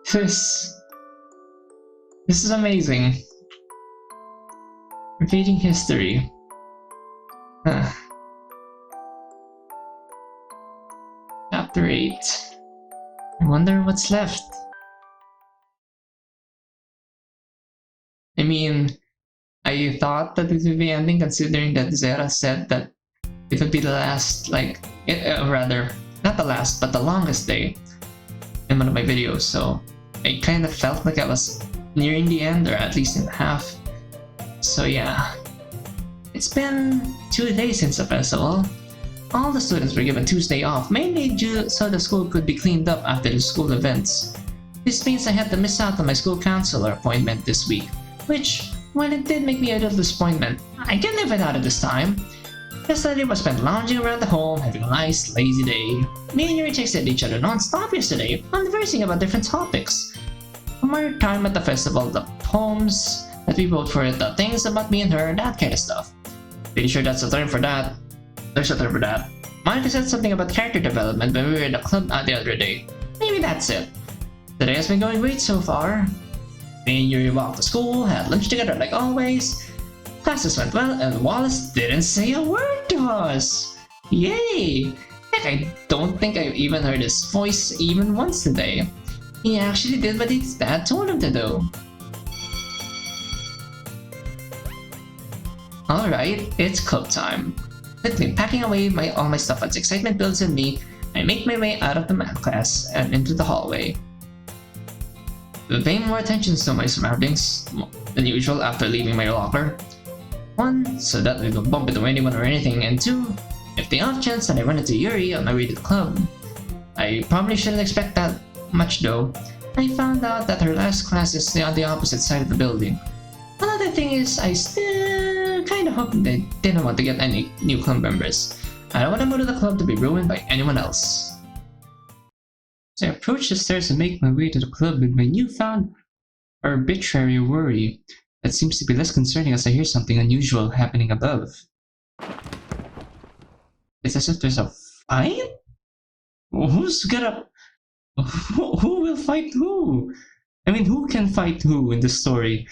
This is amazing. Repeating history. Huh. Chapter 8. I wonder what's left. I mean, I thought that it would be ending considering that Zera said that it would be the last, like, rather, not the last, but the longest day in one of my videos, so I kind of felt like I was nearing the end, or at least in half. So yeah. It's been 2 days since the festival. All the students were given Tuesday off, mainly so the school could be cleaned up after the school events. This means I had to miss out on my school counselor appointment this week, which, while it did make me a little disappointment, I can live without it this time. Yesterday was spent lounging around the home, having a nice, lazy day. Me and Yuri texted each other non-stop yesterday, conversing about different topics. From our time at the festival, the poems that we wrote for it, the things about me and her, that kind of stuff. Pretty sure that's a term for that. There's a term for that. Monica said something about character development when we were in the club the other day. Maybe that's it. Today has been going great so far. Me and Yuri walked to school, had lunch together like always. Classes went well, and Wallace didn't say a word to us! Yay! Heck, I don't think I've even heard his voice even once today. He actually did what his dad told him to do. Alright, it's club time. Quickly packing away all my stuff as excitement builds in me, I make my way out of the math class and into the hallway. Paying more attention to my surroundings than usual after leaving my locker. 1, so that I don't bump into anyone or anything, and 2, if the off chance that I run into Yuri on my way to the club. I probably shouldn't expect that much though. I found out that her last class is on the opposite side of the building. Another thing is, I still kinda hope they didn't want to get any new club members. I don't want to go to the club to be ruined by anyone else. As I approach the stairs and make my way to the club with my newfound arbitrary worry, that seems to be less concerning as I hear something unusual happening above. It's as if there's a fight? Who's gonna... Who will fight who? I mean, who can fight who in this story?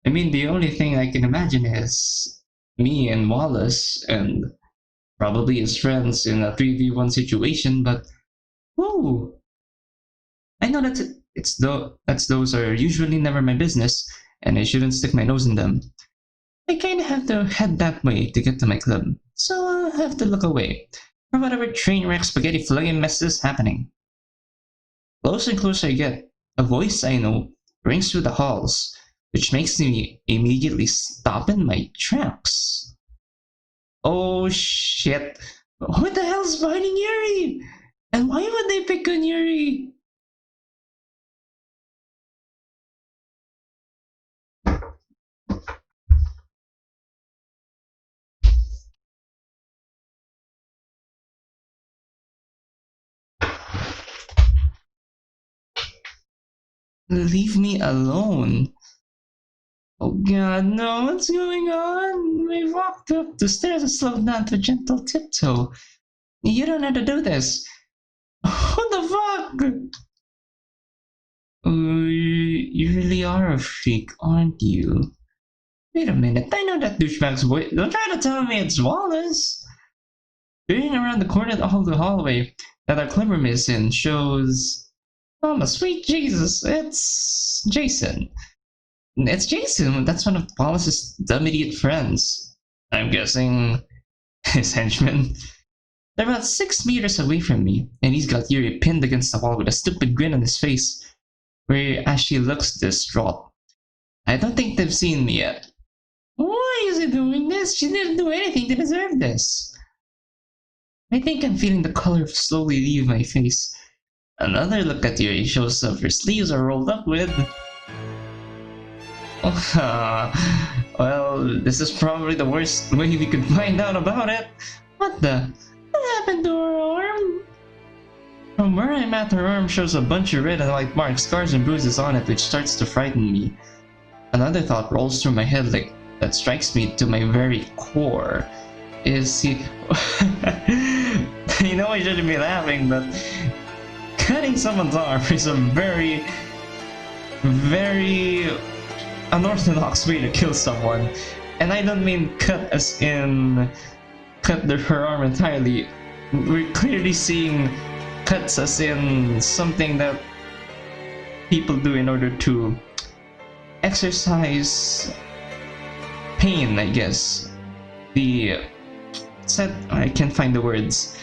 I mean, the only thing I can imagine is me and Wallace, and probably his friends in a 3v1 situation, but who? I know that those are usually never my business, and I shouldn't stick my nose in them. I kinda have to head that way to get to my club, so I'll have to look away from whatever train wreck spaghetti flugging mess is happening. Closer and closer I get, a voice I know rings through the halls, which makes me immediately stop in my tracks. Oh shit, what the hell's fighting Yuri? And why would they pick on Yuri? Leave me alone. Oh god, no, what's going on? We walked up the stairs and slowed down to a gentle tiptoe. You don't have to do this. What the fuck? You really are a freak, aren't you? Wait a minute, I know that douchebag's voice. Don't try to tell me it's Wallace. Peering around the corner of the hallway that our club room is in shows... Oh, my sweet Jesus, it's Jason. It's Jason, that's one of Wallace's immediate friends. I'm guessing his henchman. They're about 6 meters away from me, and he's got Yuri pinned against the wall with a stupid grin on his face, as she looks distraught. I don't think they've seen me yet. Why is he doing this? She didn't do anything to deserve this. I think I'm feeling the color slowly leave my face. Another look at Yuri shows up her sleeves are rolled up with... well, this is probably the worst way we could find out about it. What happened to her arm? From where I'm at, her arm shows a bunch of red and white marks, scars and bruises on it, which starts to frighten me. Another thought rolls through my head that strikes me to my very core. Is he... You know I shouldn't be laughing, but... Cutting someone's arm is a very very unorthodox way to kill someone. And I don't mean cut as in cut her arm entirely. We're clearly seeing cuts as in something that people do in order to exercise pain, I guess. I can't find the words.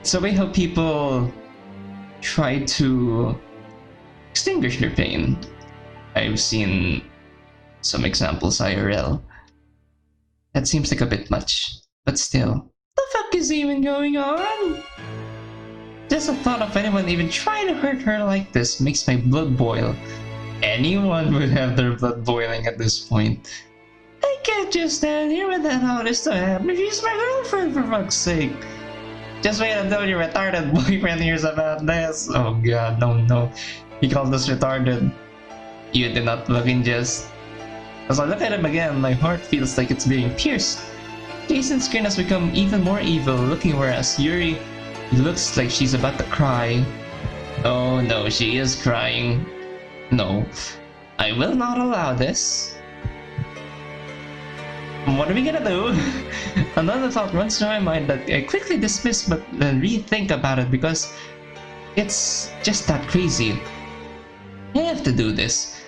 It's a way how people try to extinguish their pain. I've seen some examples IRL. That seems like a bit much, but still. The fuck is even going on? Just the thought of anyone even trying to hurt her like this makes my blood boil. Anyone would have their blood boiling at this point. I can't just stand here and allow this to happen. She's my girlfriend, for fuck's sake. Just wait until your retarded boyfriend hears about this. Oh god, no. He called us retarded. You did not look in just. As I look at him again, my heart feels like it's being pierced. Jason's grin has become even more evil looking, whereas Yuri looks like she's about to cry. Oh no, she is crying. No, I will not allow this. What are we gonna do? Another thought runs through my mind that I quickly dismiss but then rethink about it because it's just that crazy. I have to do this.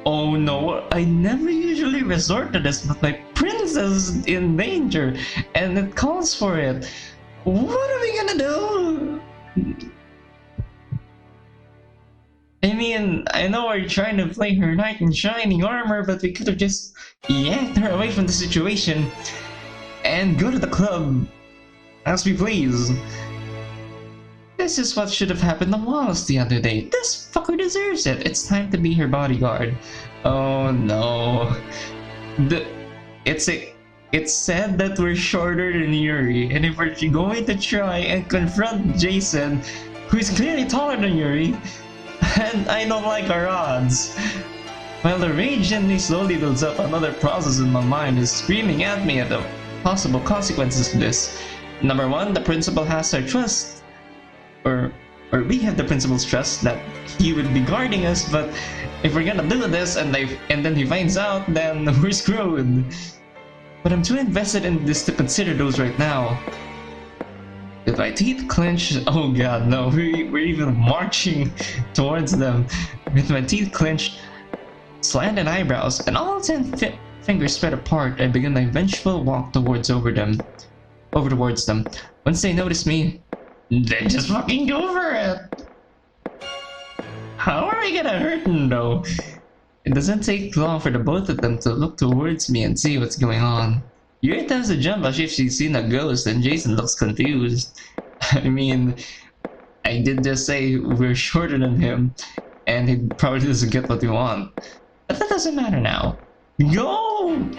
Oh no, I never usually resort to this, but my princess is in danger and it calls for it. What are we gonna do? I mean, I know we're trying to play her knight in shining armor, but we could have just yanked her away from the situation and go to the club as we please. This is what should have happened to Wallace the other day. This fucker deserves it. It's time to be her bodyguard. Oh no. It's said that we're shorter than Yuri, and if we're going to try and confront Jason, who's clearly taller than Yuri, and I don't like our odds. While the rage in me slowly builds up, another process in my mind is screaming at me at the possible consequences of this. Number one, the principal has our trust. Or we have the principal's trust that he would be guarding us, but if we're gonna do this and then he finds out, then we're screwed. But I'm too invested in this to consider those right now. With my teeth clenched, oh god, no, we're even marching towards them. With my teeth clenched, slanted eyebrows, and all 10 fingers spread apart, I begin my vengeful walk towards them. Once they notice me, they just fucking go for it. How are we gonna hurt them though? It doesn't take long for the both of them to look towards me and see what's going on. Yuri tends to jump as if she's seen a ghost, and Jason looks confused. I mean, I did just say we're shorter than him, and he probably doesn't get what we want. But that doesn't matter now. Go!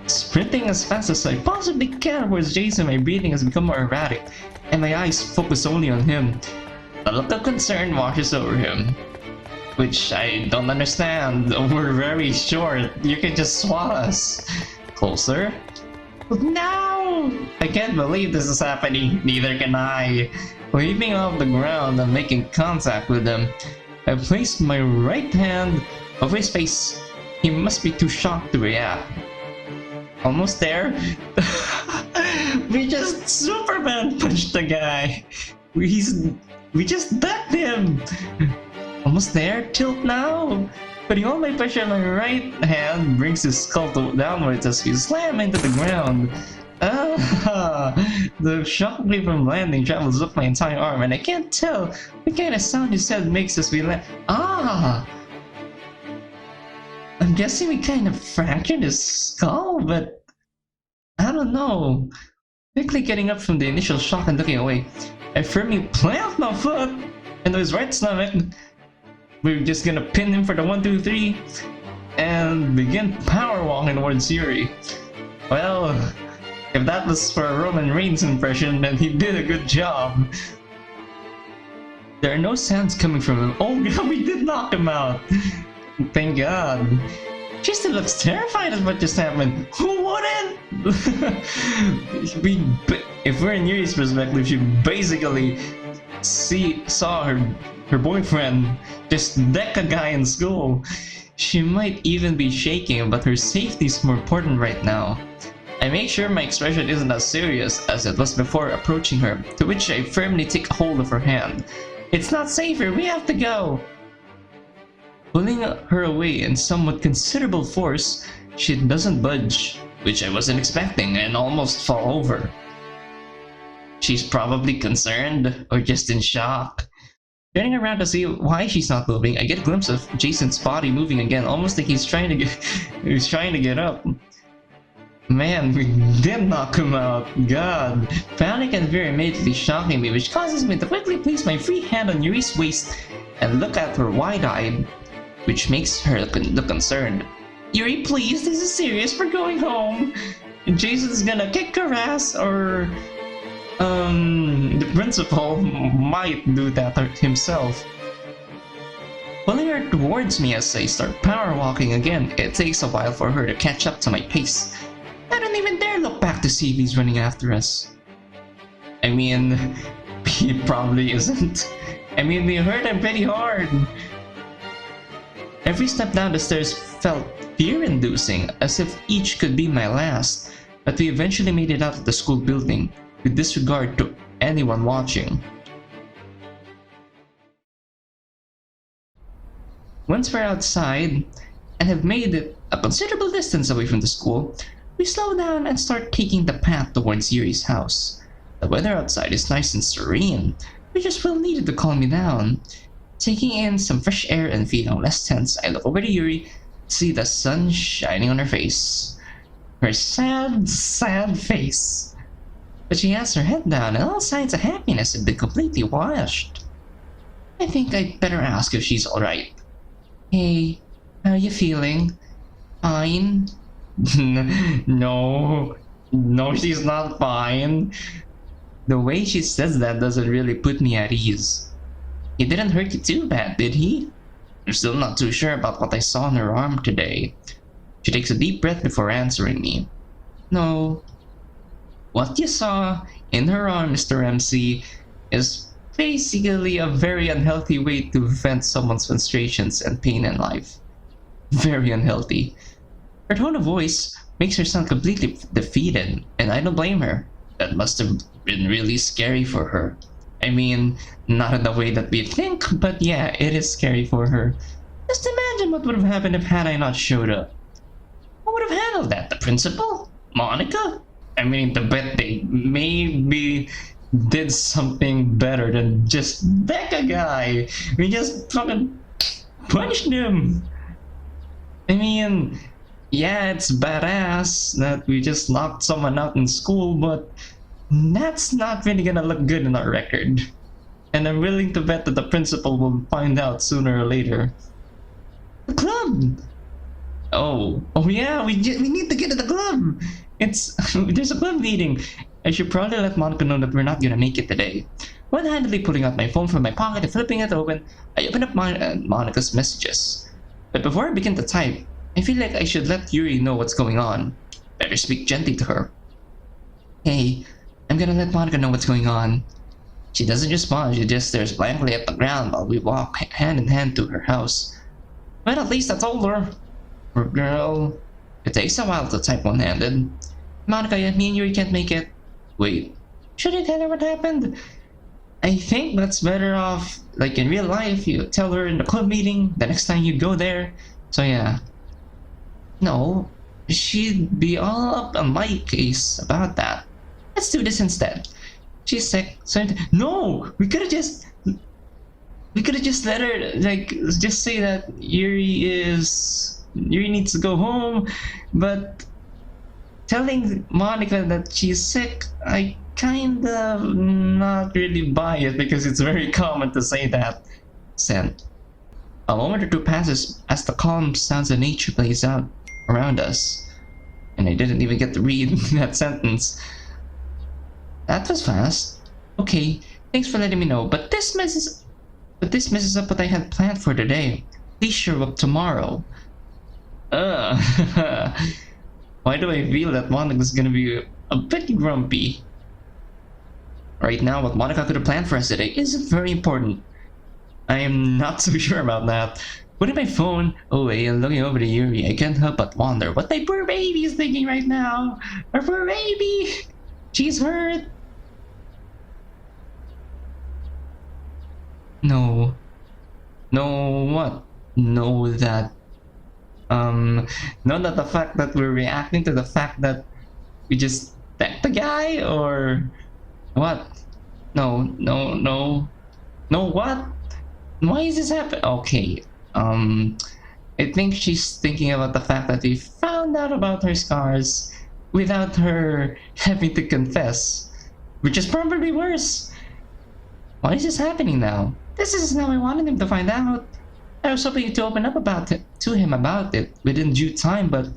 Sprinting as fast as I possibly can towards Jason, my breathing has become more erratic, and my eyes focus only on him. A look of concern washes over him. Which I don't understand. We're very short. You can just swat us. Closer? No! I can't believe this is happening. Neither can I. Leaping off the ground and making contact with him, I placed my right hand over his face. He must be too shocked to react. Almost there. We just Superman punched the guy. We just backed him. Almost there, tilt now! Putting all my pressure on my right hand brings his skull downwards as we slam into the ground. The shockwave from landing travels up my entire arm, and I can't tell what kind of sound his head makes as we land. I'm guessing we kind of fractured his skull, but I don't know. Quickly getting up from the initial shock and looking away, I firmly plant my foot into his right stomach. We're just gonna pin him for the 1, 2, 3 and begin power walking towards Yuri. Well, if that was for a Roman Reigns impression, then he did a good job. There are no sounds coming from him. Oh god, we did knock him out! Thank god. She still looks terrified at what just happened. Who wouldn't? If we're in Yuri's perspective, she basically saw her her boyfriend just deck a guy in school. She might even be shaking, but her safety is more important right now. I make sure my expression isn't as serious as it was before approaching her, to which I firmly take hold of her hand. It's not safe here, we have to go! Pulling her away in somewhat considerable force, she doesn't budge, which I wasn't expecting, and almost fall over. She's probably concerned, or just in shock. Turning around to see why she's not moving, I get a glimpse of Jason's body moving again, almost like he's trying to get up. Man, we did knock him out. God. Panic and fear immediately shocking me, which causes me to quickly place my free hand on Yuri's waist and look at her wide-eyed, which makes her look concerned. Yuri, please, this is serious, we're going home. Jason's gonna kick her ass, or the principal might do that himself. Pulling her towards me as I start power walking again, it takes a while for her to catch up to my pace. I don't even dare look back to see if he's running after us. I mean, he probably isn't. I mean, we hurt him pretty hard. Every step down the stairs felt fear-inducing, as if each could be my last, but we eventually made it out of the school building, with disregard to anyone watching. Once we're outside, and have made it a considerable distance away from the school, we slow down and start taking the path towards Yuri's house. The weather outside is nice and serene, which just well needed to calm me down. Taking in some fresh air and feeling less tense, I look over to Yuri to see the sun shining on her face. Her sad, sad face. But she has her head down and all signs of happiness have been completely washed. I think I'd better ask if she's alright. Hey, how are you feeling? Fine? No, she's not fine. The way she says that doesn't really put me at ease. He didn't hurt you too bad, did he? I'm still not too sure about what I saw on her arm today. She takes a deep breath before answering me. No. What you saw in her arm, Mr. MC, is basically a very unhealthy way to vent someone's frustrations and pain in life. Very unhealthy. Her tone of voice makes her sound completely defeated, and I don't blame her. That must have been really scary for her. I mean, not in the way that we think, but yeah, it is scary for her. Just imagine what would have happened if had I not showed up. Who would have handled that? The principal? Monica? I mean, the bet they maybe did something better than just deck a guy. We just fucking punched him. I mean, yeah, it's badass that we just knocked someone out in school, but that's not really gonna look good in our record. And I'm willing to bet that the principal will find out sooner or later. The club! Oh yeah, we need to get to the club! There's a club meeting. I should probably let Monica know that we're not gonna make it today. One-handedly pulling out my phone from my pocket and flipping it open, I open up Monica's messages. But before I begin to type, I feel like I should let Yuri know what's going on. Better speak gently to her. Hey, I'm gonna let Monica know what's going on. She doesn't respond, she just stares blankly at the ground while we walk hand in hand to her house. But at least I told her. Poor girl. It takes a while to type one-handed. Monica, me and Yuri can't make it. Wait, should I tell her what happened? I think that's better off, like in real life, you tell her in the club meeting the next time you go there. So yeah. No, she'd be all up on my case about that. Let's do this instead. She's sick, so no, we could have just let her, like, just say that Yuri needs to go home, but telling Monica that she's sick, I kinda not really buy it because it's very common to say that. Sent. A moment or two passes as the calm sounds of nature plays out around us, and I didn't even get to read that sentence. That was fast. Okay, thanks for letting me know, but this messes up what I had planned for today. Please show up tomorrow. Why do I feel that Monica's gonna be a bit grumpy? Right now, what Monica could have planned for us today isn't very important. I'm not so sure about that. Putting my phone away and looking over to Yuri, I can't help but wonder what my poor baby is thinking right now. Our poor baby! She's hurt! No. No, what? No, that. No, that the fact that we're reacting to the fact that we just decked the guy, or what? No, no, no. No, what? Why is this happening? Okay, I think she's thinking about the fact that we found out about her scars without her having to confess, which is probably worse. Why is this happening now? This isn't how I wanted him to find out. I was hoping to open up to him about it within due time, but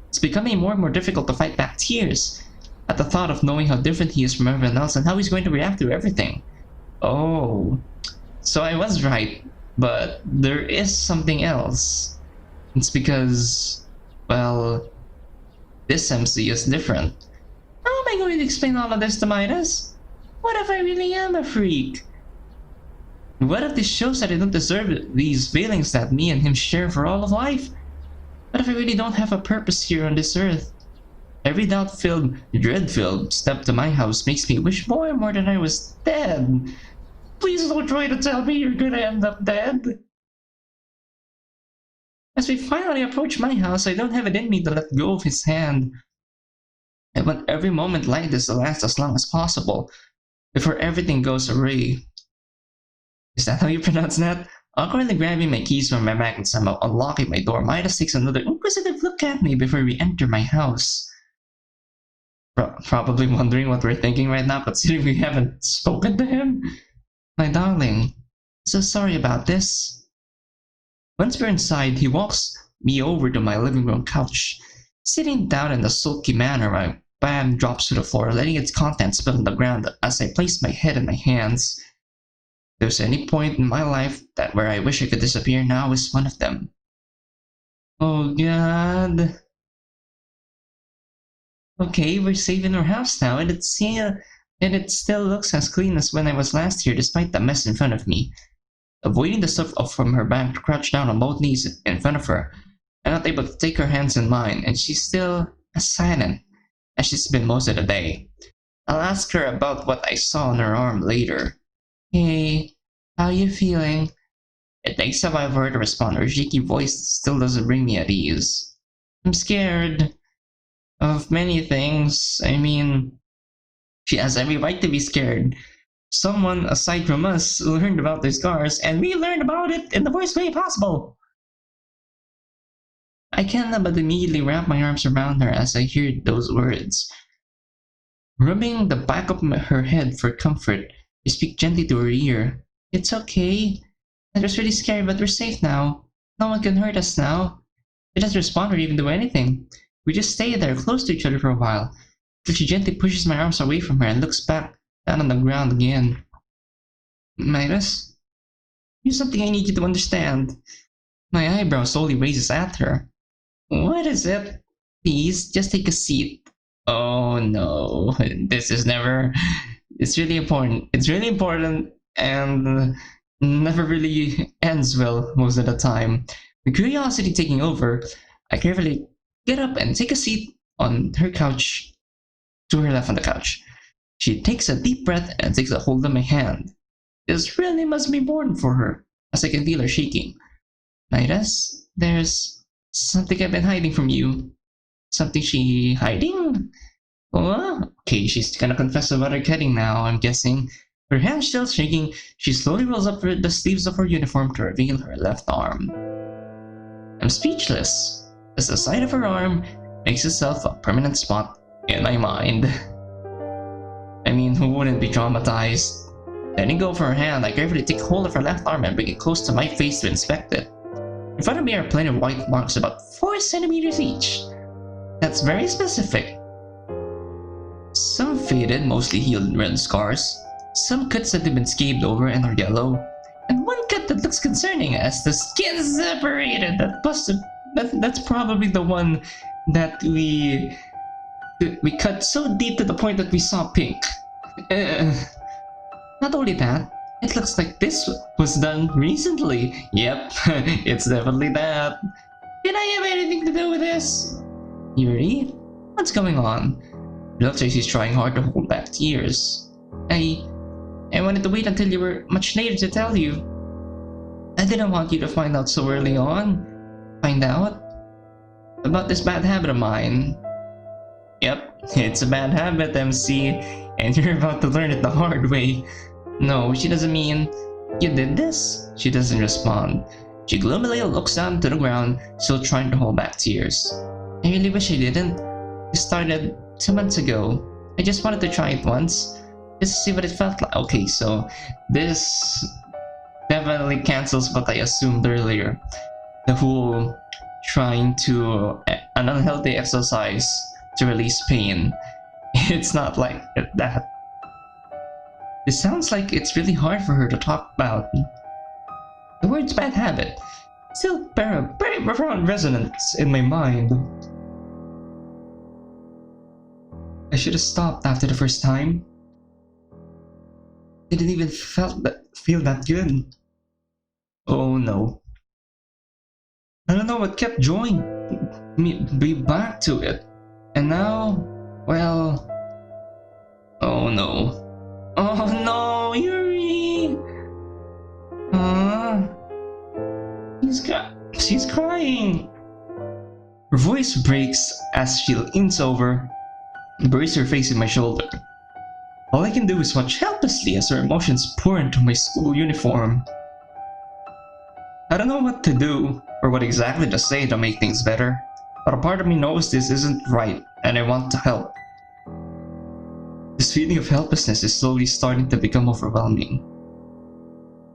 it's becoming more and more difficult to fight back tears at the thought of knowing how different he is from everyone else and how he's going to react to everything. Oh, so I was right, but there is something else. It's because, well, this MC is different. How am I going to explain all of this to Midas? What if I really am a freak? What if this shows that I don't deserve these feelings that me and him share for all of life? What if I really don't have a purpose here on this earth? Every doubt-filled, dread-filled step to my house makes me wish more and more that I was dead. Please don't try to tell me you're gonna end up dead. As we finally approach my house, I don't have it in me to let go of his hand. I want every moment like this to last as long as possible, before everything goes awry. Is that how you pronounce that? Awkwardly grabbing my keys from my bag and somehow unlocking my door, Midas takes another inquisitive look at me before we enter my house. Probably wondering what we're thinking right now, considering we haven't spoken to him. My darling, so sorry about this. Once we're inside, he walks me over to my living room couch. Sitting down in a sulky manner, my bag drops to the floor, letting its contents spill on the ground as I place my head in my hands. If there's any point in my life where I wish I could disappear, now is one of them. Oh God. Okay, we're safe in our house now, and it still looks as clean as when I was last here, despite the mess in front of me. Avoiding the stuff from her bag, crouched down on both knees in front of her. I'm not able to take her hands in mine, and she's still as silent as she's been most of the day. I'll ask her about what I saw on her arm later. Hey, how you feeling? It takes a while for her to respond. Her shaky voice still doesn't bring me at ease. I'm scared of many things. I mean, she has every right to be scared. Someone aside from us learned about their scars, and we learned about it in the worst way possible. I can't but immediately wrap my arms around her as I hear those words. Rubbing the back of her head for comfort, I speak gently to her ear. It's okay. It was really scary, but we're safe now. No one can hurt us now. She doesn't respond or even do anything. We just stay there, close to each other for a while. Then she gently pushes my arms away from her and looks back down on the ground again. Midas? Here's something I need you to understand. My eyebrow slowly raises at her. What is it? Please, just take a seat. Oh no, this is never... It's really important. It's really important and never really ends well most of the time. With curiosity taking over, I carefully get up and take a seat on her couch, to her left on the couch. She takes a deep breath and takes a hold of my hand. This really must be important for her, as I can feel her shaking. Midas, there's something I've been hiding from you. Something she hiding? Oh, okay, she's gonna confess about her kidding now, I'm guessing. Her hand still shaking, she slowly rolls up the sleeves of her uniform to reveal her left arm. I'm speechless, as the sight of her arm makes itself a permanent spot in my mind. I mean, who wouldn't be traumatized? Letting go of her hand, I carefully take hold of her left arm and bring it close to my face to inspect it. In front of me are plenty of white marks about 4 centimeters each. That's very specific. Some faded, mostly healed red scars. Some cuts that have been scabed over and are yellow. And one cut that looks concerning as the skin separated. That's probably the one that we cut so deep to the point that we saw pink. Not only that, It looks like this was done recently. Yep, it's definitely that. Did I have anything to do with this? Yuri? What's going on? It looks like she's trying hard to hold back tears. I wanted to wait until you were much later to tell you. I didn't want you to find out so early on. Find out? About this bad habit of mine. Yep, it's a bad habit, MC, and you're about to learn it the hard way. No, she doesn't mean... You did this? She doesn't respond. She gloomily looks down to the ground, still trying to hold back tears. I really wish I didn't. It started 2 months ago. I just wanted to try it once, just to see what it felt like. Okay, so this definitely cancels what I assumed earlier. The whole trying to an unhealthy exercise to release pain. It's not like that. It sounds like it's really hard for her to talk about. The words bad habit still bear a very profound resonance in my mind. I should have stopped after the first time. Didn't even feel that good. Oh no. I don't know what kept drawing me back to it. And now, well... Oh no. Oh no, Yuri! She's crying! Her voice breaks as she leans over, buries her face in my shoulder. All I can do is watch helplessly as her emotions pour into my school uniform. I don't know what to do, or what exactly to say to make things better, but a part of me knows this isn't right, and I want to help. This feeling of helplessness is slowly starting to become overwhelming.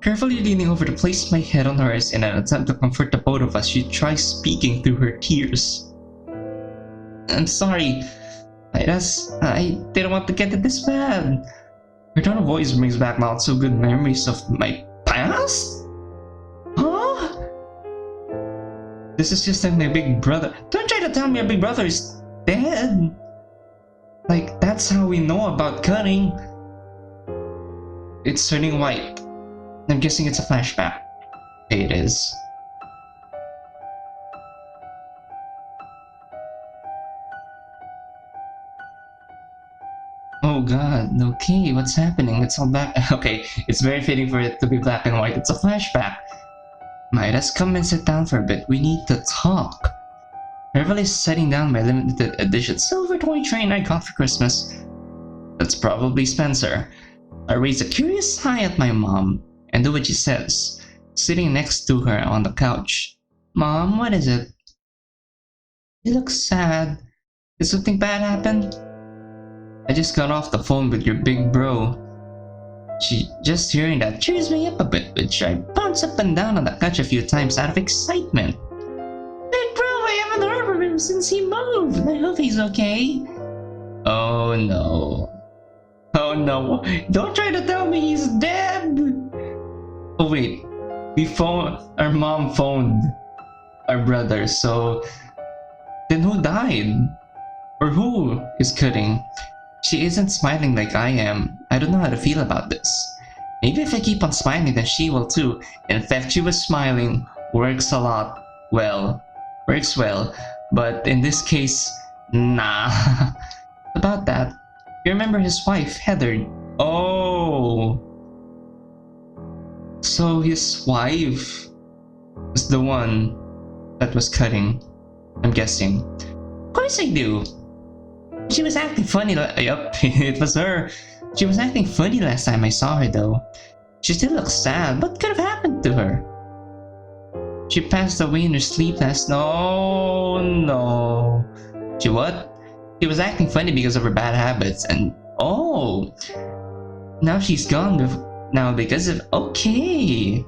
Carefully leaning over to place my head on hers in an attempt to comfort the both of us, she tries speaking through her tears. I'm sorry, I didn't want to get it this bad. Her tone of voice brings back not so good memories of my past? Huh? This is just like my big brother. Don't try to tell me your big brother is dead. Like, that's how we know about cutting. It's turning white. I'm guessing it's a flashback. Okay, it is. Oh god, okay, what's happening? It's all black. Okay, it's very fitting for it to be black and white. It's a flashback. Midas, come and sit down for a bit. We need to talk. Carefully setting down my limited edition silver toy train I got for Christmas. That's probably Spencer. I raise a curious eye at my mom and do what she says, sitting next to her on the couch. Mom, what is it? You look sad. Did something bad happen? I just got off the phone with your big bro. Just hearing that cheers me up a bit, which I bounce up and down on the couch a few times out of excitement. Big bro, I haven't heard from him since he moved. I hope he's okay. Oh no. Oh no. Don't try to tell me he's dead. Oh wait. Our mom phoned our brother, so... Then who died? Or who is cutting? She isn't smiling like I am. I don't know how to feel about this. Maybe if I keep on smiling, then she will too. In fact, she was smiling. Works a lot. Well. Works well. But in this case, nah. About that, you remember his wife, Heather? Oh. So his wife was the one that was cutting, I'm guessing. Of course I do. She was acting funny. Yup, it was her. She was acting funny last time I saw her though. She still looks sad. What could have happened to her? She passed away in her sleep last... No. She what? She was acting funny because of her bad habits and... Oh! Now she's gone now because of... Okay!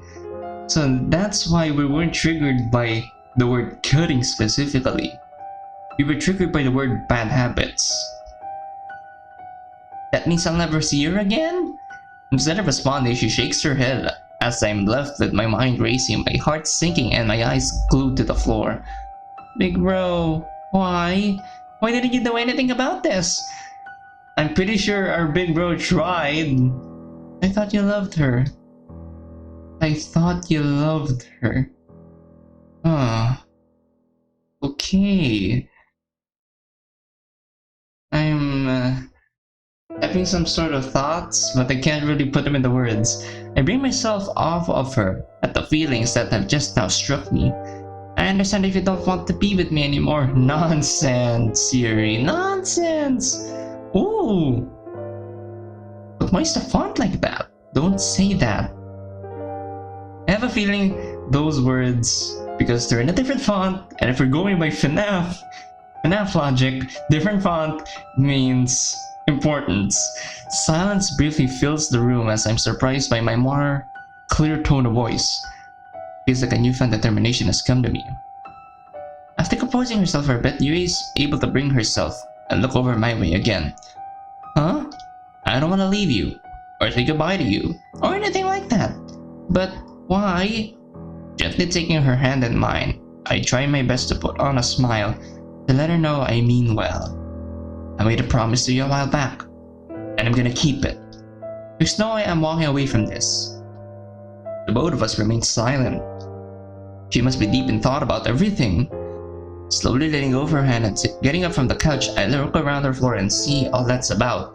So that's why we weren't triggered by the word cutting specifically. We were triggered by the word bad habits. That means I'll never see her again? Instead of responding, she shakes her head as I'm left with my mind racing, my heart sinking, and my eyes glued to the floor. Big bro, why? Why didn't you do anything about this? I'm pretty sure our big bro tried. I thought you loved her. I thought you loved her. Huh. Okay. I'm having some sort of thoughts, but I can't really put them into words. I bring myself off of her at the feelings that have just now struck me. I understand if you don't want to be with me anymore. Nonsense, Yuri. Nonsense! Ooh! But why is the font like that? Don't say that. I have a feeling those words, because they're in a different font, and if we're going by FNAF logic, different font means importance. Silence briefly fills the room as I'm surprised by my more clear tone of voice. Feels like a newfound determination has come to me. After composing herself for a bit, Yuri is able to bring herself and look over my way again. Huh? I don't want to leave you, or say goodbye to you, or anything like that. But why? Gently taking her hand in mine, I try my best to put on a smile to let her know I mean well. I made a promise to you a while back, and I'm gonna keep it. There's no way I'm walking away from this. The both of us remain silent. She must be deep in thought about everything. Slowly letting go of her hand and getting up from the couch, I look around the floor and see all that's about.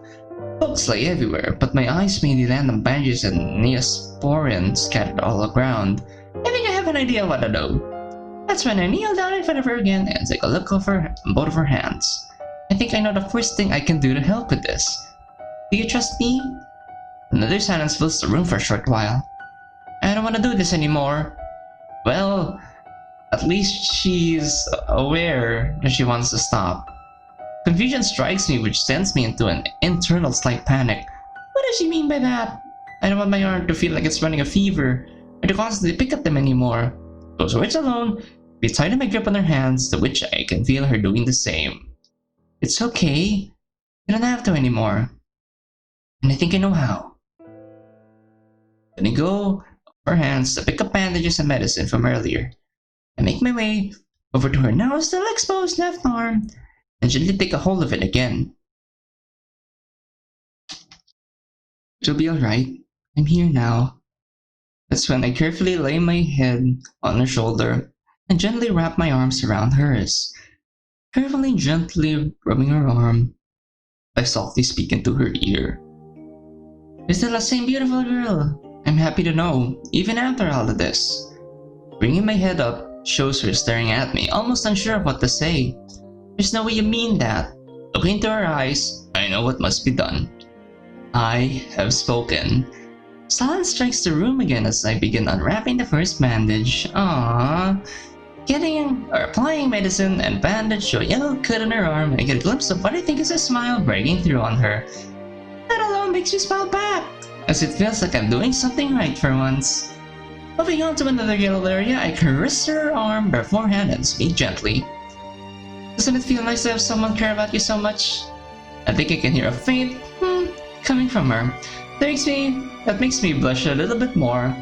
Books lay everywhere, but my eyes mainly land on bandages and neosporin scattered all around. I think I have an idea what to do. That's when I kneel down in front of her again and take a look over both of her hands. I think I know the first thing I can do to help with this. Do you trust me? Another silence fills the room for a short while. I don't want to do this anymore. Well, at least she's aware that she wants to stop. Confusion strikes me, which sends me into an internal slight panic. What does she mean by that? I don't want my arm to feel like it's running a fever, or to constantly pick at them anymore. Those words alone, we tighten my grip on her hands, to which I can feel her doing the same. It's okay. You don't have to anymore. And I think I know how. Letting go of her hands to pick up bandages and medicine from earlier. I make my way over to her now still exposed left arm, and gently take a hold of it again. It'll be alright. I'm here now. That's when I carefully lay my head on her shoulder and gently wrap my arms around hers. Carefully, gently rubbing her arm, I softly speak into her ear. You're still the same beautiful girl. I'm happy to know, even after all of this. Bringing my head up shows her staring at me, almost unsure of what to say. There's no way you mean that. Looking into her eyes, I know what must be done. I have spoken. Silence strikes the room again as I begin unwrapping the first bandage. Aww. Applying medicine and bandage show a yellow cut on her arm, and I get a glimpse of what I think is a smile breaking through on her. That alone makes me smile back, as it feels like I'm doing something right for once. Moving on to another yellow area, I caress her arm beforehand and speak gently. Doesn't it feel nice to have someone care about you so much? I think I can hear a faint coming from her. That makes me blush a little bit more.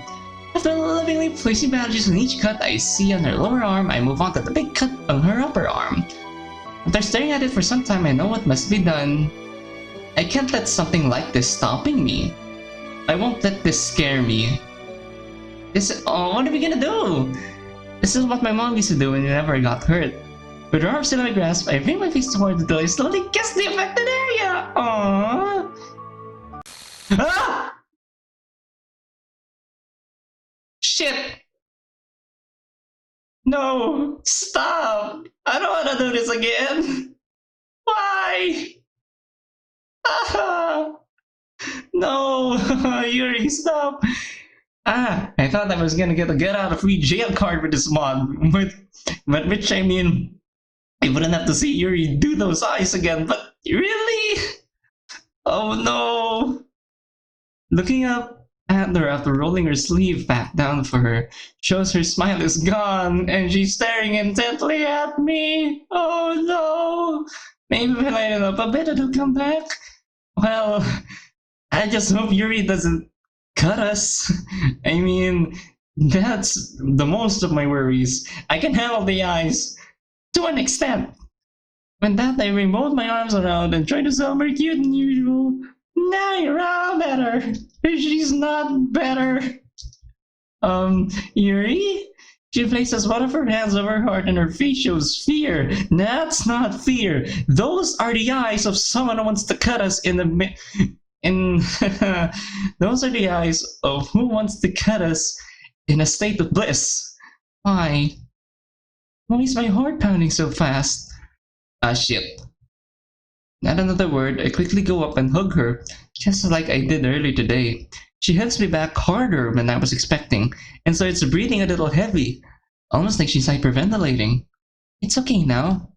After lovingly placing bandages on each cut I see on her lower arm, I move on to the big cut on her upper arm. After staring at it for some time, I know what must be done. I can't let something like this stopping me. I won't let this scare me. What are we gonna do? This is what my mom used to do whenever I got hurt. With her arm still in my grasp, I bring my face towards until I slowly kiss the affected area. Aww. Ah! Shit! No! Stop! I don't want to do this again! Why? Ah! No! Yuri, stop! I thought I was gonna get a get out of free jail card with this mod, but which I mean, I wouldn't have to see Yuri do those eyes again, but really? Oh no! Looking up at her after rolling her sleeve back down for her shows her smile is gone and she's staring intently at me. Oh no! Maybe when I lighten up a bit it'll come back. Well, I just hope Yuri doesn't cut us. I mean, that's the most of my worries. I can handle the eyes to an extent. With that, I remote my arms around and try to sound more cute than usual. Now you're all better. She's not better. Yuri? She places one of her hands over her heart and her face shows fear. That's not fear. Those are the eyes of someone who wants to cut us in the in those are the eyes of who wants to cut us in a state of bliss. Why? Why is my heart pounding so fast? Ah, shit. Not another word, I quickly go up and hug her, just like I did earlier today. She hugs me back harder than I was expecting, and starts breathing a little heavy, almost like she's hyperventilating. It's okay now.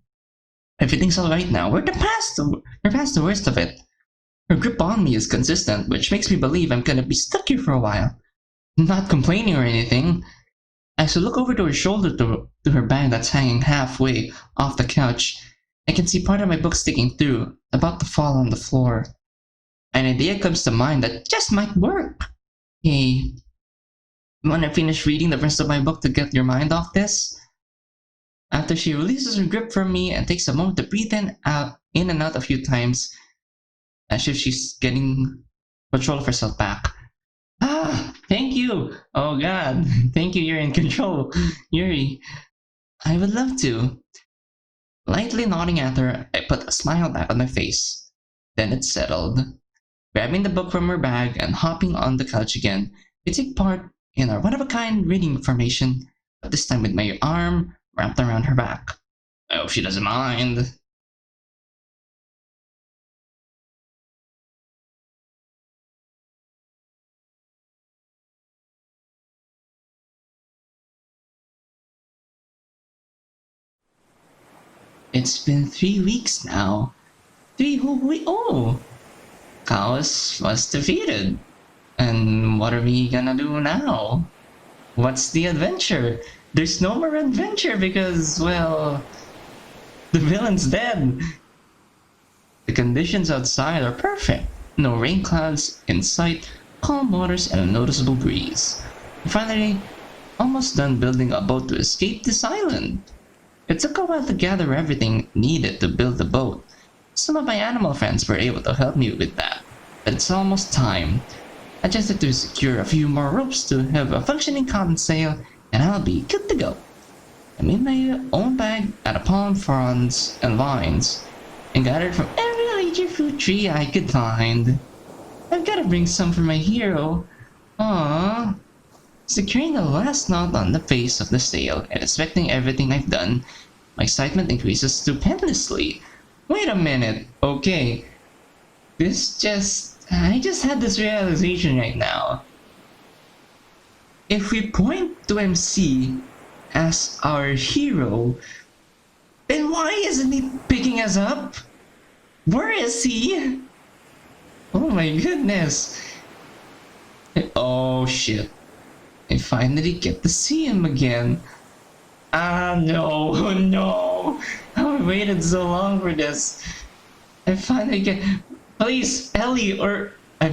Everything's alright now. We're past the worst of it. Her grip on me is consistent, which makes me believe I'm gonna be stuck here for a while. I'm not complaining or anything. As I look over to her shoulder to her bag that's hanging halfway off the couch, I can see part of my book sticking through, about to fall on the floor. An idea comes to mind that just might work. Hey, when I finish reading the rest of my book to get your mind off this? After she releases her grip from me and takes a moment to breathe in and out a few times, as if she's getting control of herself back. Ah, thank you! Oh god, thank you, you're in control. Yuri, I would love to. Lightly nodding at her, I put a smile back on my face. Then it settled. Grabbing the book from her bag and hopping on the couch again, we take part in our one-of-a-kind reading formation, but this time with my arm wrapped around her back. I hope she doesn't mind. It's been 3 weeks now. 3 whole weeks. Oh! Chaos was defeated. And what are we gonna do now? What's the adventure? There's no more adventure because, well, the villain's dead. The conditions outside are perfect. No rain clouds in sight, calm waters, and a noticeable breeze. We're finally almost done building a boat to escape this island. It took a while to gather everything needed to build the boat. Some of my animal friends were able to help me with that, but it's almost time. I just have to secure a few more ropes to have a functioning cotton sail, and I'll be good to go. I made my own bag out of palm fronds and vines, and gathered from every leafy fruit tree I could find. I've gotta bring some for my hero. Aww. Securing the last knot on the face of the sail and inspecting everything I've done, my excitement increases stupendously. Wait a minute, okay. I just had this realization right now. If we point to MC as our hero, then why isn't he picking us up? Where is he? Oh my goodness. Oh shit. I finally get to see him again. Ah no, no. I waited so long for this. I finally get... Please, Ellie, or... I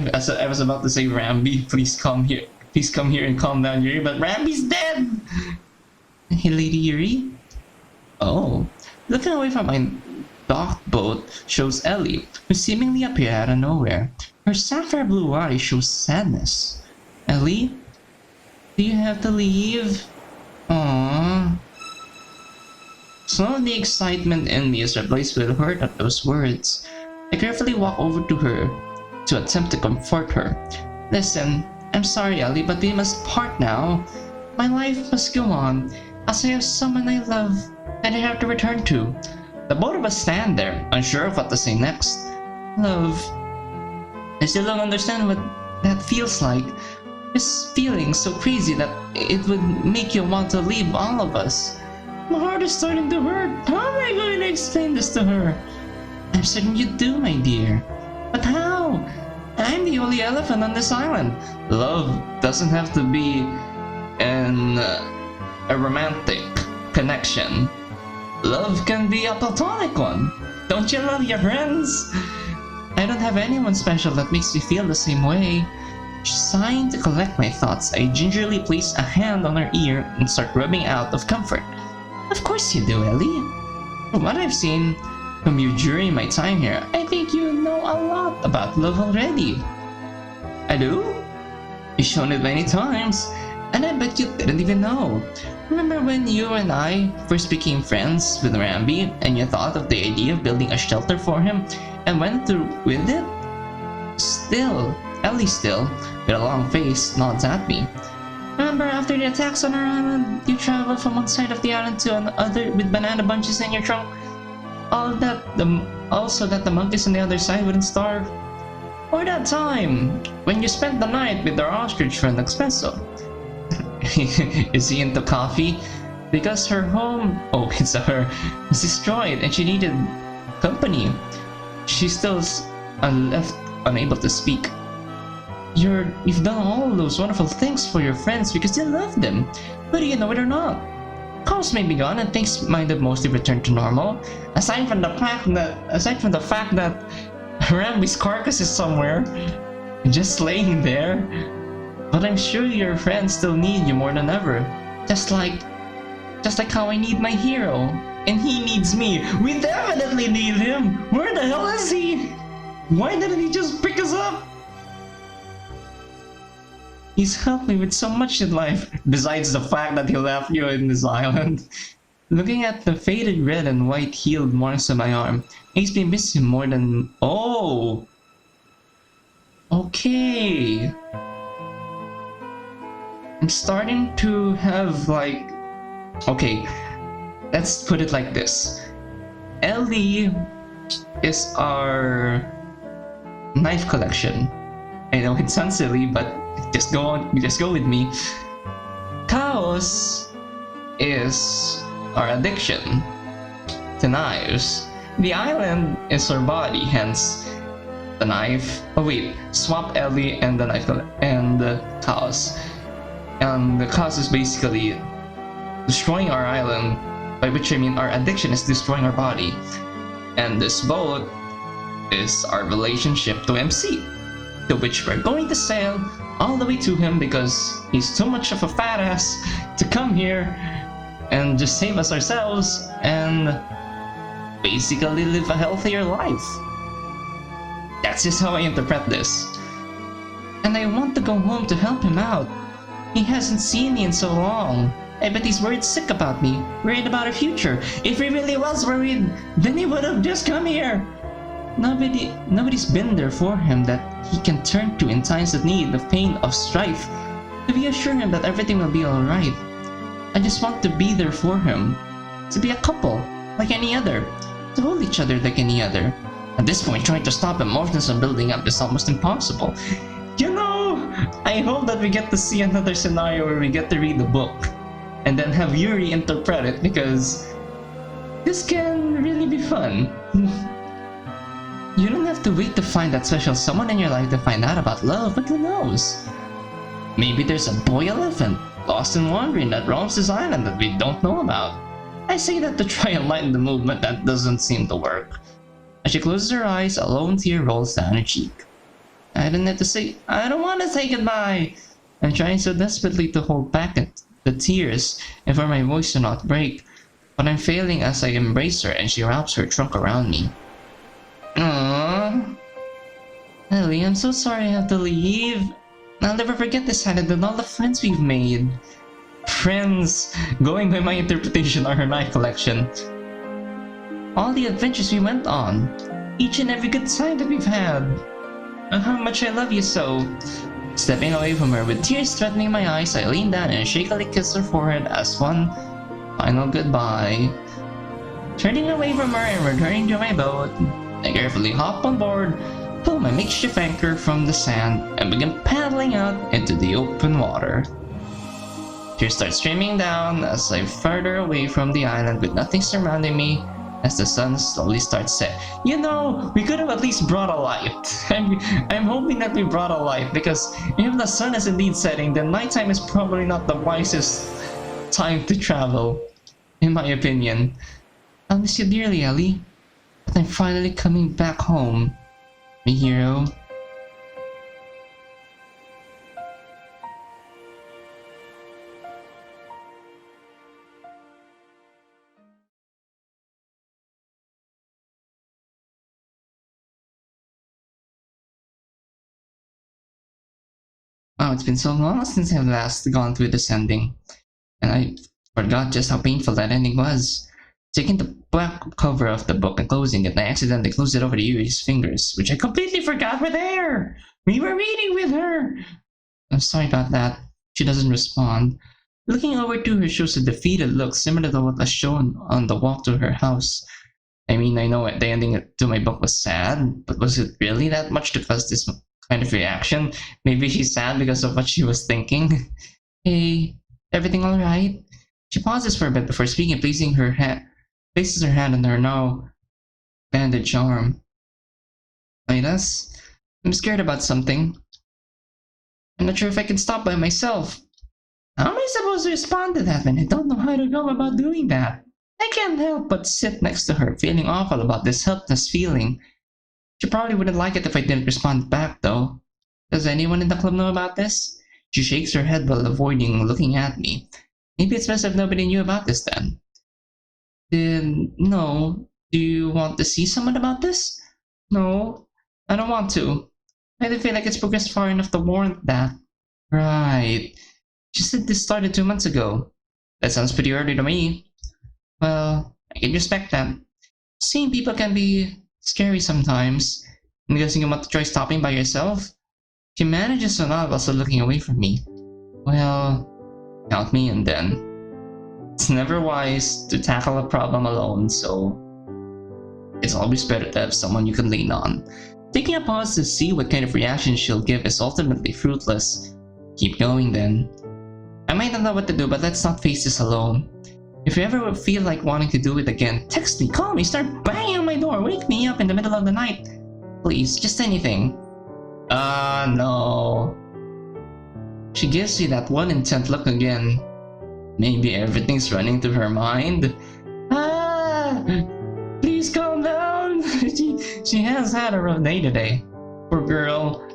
was about to say Rambi, please come here. Please come here and calm down, Yuri, but Rambi's dead! Hey, Lady Yuri? Oh. Looking away from my docked boat shows Ellie, who seemingly appeared out of nowhere. Her sapphire blue eyes show sadness. Ellie? Do you have to leave? Aww. Some of the excitement in me is replaced with hurt at those words. I carefully walk over to her to attempt to comfort her. Listen, I'm sorry, Ellie, but we must part now. My life must go on, as I have someone I love that I have to return to. The both of us stand there, unsure of what to say next. Love. I still don't understand what that feels like. This feeling so crazy that it would make you want to leave all of us. My heart is starting to hurt. How am I going to explain this to her? I'm certain you do, my dear. But how? I'm the only elephant on this island. Love doesn't have to be a romantic connection. Love can be a platonic one. Don't you love your friends? I don't have anyone special that makes me feel the same way. Sighing to collect my thoughts, I gingerly place a hand on her ear and start rubbing out of comfort. Of course you do, Ellie. From what I've seen from you during my time here, I think you know a lot about love already. I do? You've shown it many times. And I bet you didn't even know. Remember when you and I first became friends with Rambi and you thought of the idea of building a shelter for him and went through with it? Still, Ellie still, with a long face, nods at me. Remember after the attacks on our island, you traveled from one side of the island to another with banana bunches in your trunk? Also that the monkeys on the other side wouldn't starve? Or that time, when you spent the night with our ostrich friend Espresso? Is he into coffee? Because her home, it's a her, was destroyed and she needed company. She's still left unable to speak. You've done all those wonderful things for your friends because you love them, whether you know it or not. Cows may be gone and things might have mostly returned to normal, aside from the fact that Rambi's carcass is somewhere, just laying there. But I'm sure your friends still need you more than ever. Just like how I need my hero. And he needs me. We definitely need him. Where the hell is he? Why didn't he just pick us up? He's helped me with so much in life, besides the fact that he left you in this island. Looking at the faded red and white healed marks on my arm, makes me miss him more than... Oh! Okay. I'm starting to have like... Okay, let's put it like this. Ellie is our knife collection. I know it sounds silly, but just go with me. Chaos is our addiction to knives. The island is our body, hence the knife. Oh wait, swap Ellie and the knife and the chaos. And the chaos is basically destroying our island, by which I mean our addiction is destroying our body. And this boat is our relationship to MC, to which we're going to sail all the way to him because he's too much of a fat ass to come here and just save us ourselves and basically live a healthier life. That's just how I interpret this. And I want to go home to help him out. He hasn't seen me in so long. I bet he's worried sick about me, worried about our future. If he really was worried, then he would have just come here. Nobody's been there for him that he can turn to in times of need, of pain, of strife, to reassure him that everything will be alright. I just want to be there for him, to be a couple, like any other, to hold each other like any other. At this point, trying to stop emotions from building up is almost impossible. You know, I hope that we get to see another scenario where we get to read the book, and then have Yuri interpret it, because this can really be fun. You don't have to wait to find that special someone in your life to find out about love, but who knows? Maybe there's a boy elephant, lost and wandering, that roams this island that we don't know about. I say that to try and lighten the movement that doesn't seem to work. As she closes her eyes, a lone tear rolls down her cheek. I don't want to say goodbye! I'm trying so desperately to hold back the tears and for my voice to not break, but I'm failing as I embrace her and she wraps her trunk around me. Aww. Ellie, I'm so sorry I have to leave. I'll never forget this island and all the friends we've made. Friends, going by my interpretation, are her knife collection. All the adventures we went on. Each and every good time that we've had. And how much I love you so. Stepping away from her with tears threatening my eyes, I lean down and shakily kiss her forehead as one final goodbye. Turning away from her and returning to my boat, I carefully hop on board, pull my makeshift anchor from the sand, and begin paddling out into the open water. Tears start streaming down as I further away from the island with nothing surrounding me as the sun slowly starts set. You know, we could have at least brought a light. I'm hoping that we brought a light, because if the sun is indeed setting, then nighttime is probably not the wisest time to travel, in my opinion. I'll miss you dearly, Ellie. But I'm finally coming back home, my hero. Wow, it's been so long since I've last gone through this ending, and I forgot just how painful that ending was. Taking the back cover of the book and closing it, I accidentally closed it over to Yuri's fingers, which I completely forgot were there! We were reading with her! I'm sorry about that. She doesn't respond. Looking over to her shows a defeated look similar to what was shown on the walk to her house. I mean, I know the ending to my book was sad, but was it really that much to cause this kind of reaction? Maybe she's sad because of what she was thinking. Hey, everything alright? She pauses for a bit before speaking, places her hand on her now bandaged arm. Midas, I'm scared about something. I'm not sure if I can stop by myself. How am I supposed to respond to that when I don't know how to go about doing that? I can't help but sit next to her, feeling awful about this helpless feeling. She probably wouldn't like it if I didn't respond back, though. Does anyone in the club know about this? She shakes her head while avoiding looking at me. Maybe it's best if nobody knew about this then. No. Do you want to see someone about this? No, I don't want to. I don't feel like it's progressed far enough to warrant that. Right. She said this started 2 months ago. That sounds pretty early to me. Well, I can respect that. Seeing people can be scary sometimes. I'm guessing you want to try stopping by yourself? She manages to nod while still looking away from me. Well, count me in then. It's never wise to tackle a problem alone, so it's always better to have someone you can lean on. Taking a pause to see what kind of reaction she'll give is ultimately fruitless. Keep going then. I might not know what to do, but let's not face this alone. If you ever feel like wanting to do it again, text me, call me, start banging on my door, wake me up in the middle of the night. Please, just anything. No. She gives me that one intent look again. Maybe everything's running through her mind. Please calm down. She has had a rough day today. Poor girl.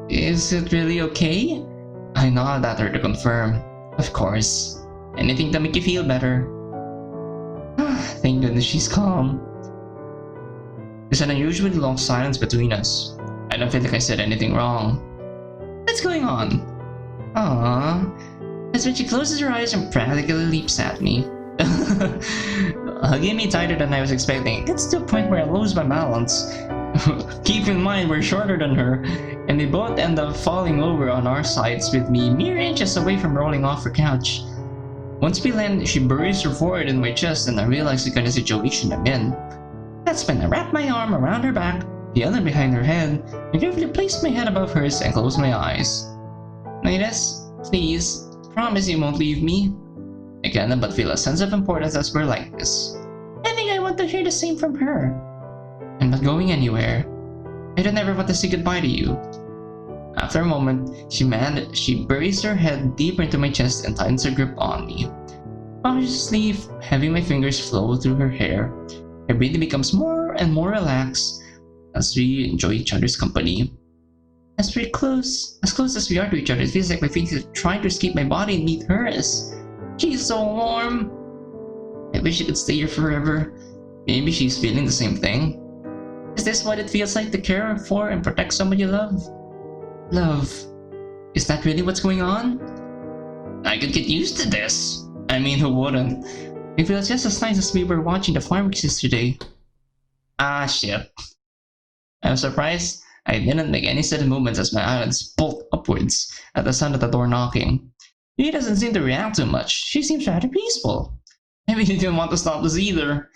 Is it really okay? I nod at her to confirm. Of course. Anything to make you feel better. Thank goodness she's calm. There's an unusually long silence between us. I don't feel like I said anything wrong. What's going on? Aww. That's when she closes her eyes and practically leaps at me. Hugging me tighter than I was expecting. It gets to a point where I lose my balance. Keep in mind we're shorter than her, and they both end up falling over on our sides with me mere inches away from rolling off her couch. Once we land, she buries her forehead in my chest and I realize the kind of situation I'm in. That's when I wrap my arm around her back, the other behind her head, and carefully place my head above hers and close my eyes. Midas, please, promise you won't leave me. I cannot but feel a sense of importance as we're like this. I think I want to hear the same from her. I'm not going anywhere. I don't ever want to say goodbye to you. After a moment, she buries her head deeper into my chest and tightens her grip on me. Cautiously having my fingers flow through her hair, her breathing becomes more and more relaxed as we enjoy each other's company. As close as we are to each other, it feels like my feet are trying to escape my body and meet hers. She's so warm. I wish she could stay here forever. Maybe she's feeling the same thing. Is this what it feels like to care for and protect someone you love? Love. Is that really what's going on? I could get used to this. I mean, who wouldn't? It feels just as nice as we were watching the fireworks yesterday. Ah, shit. I'm surprised I didn't make any sudden movements as my eyelids pulled upwards at the sound of the door knocking. She doesn't seem to react too much. She seems rather peaceful. Maybe she didn't want to stop this either.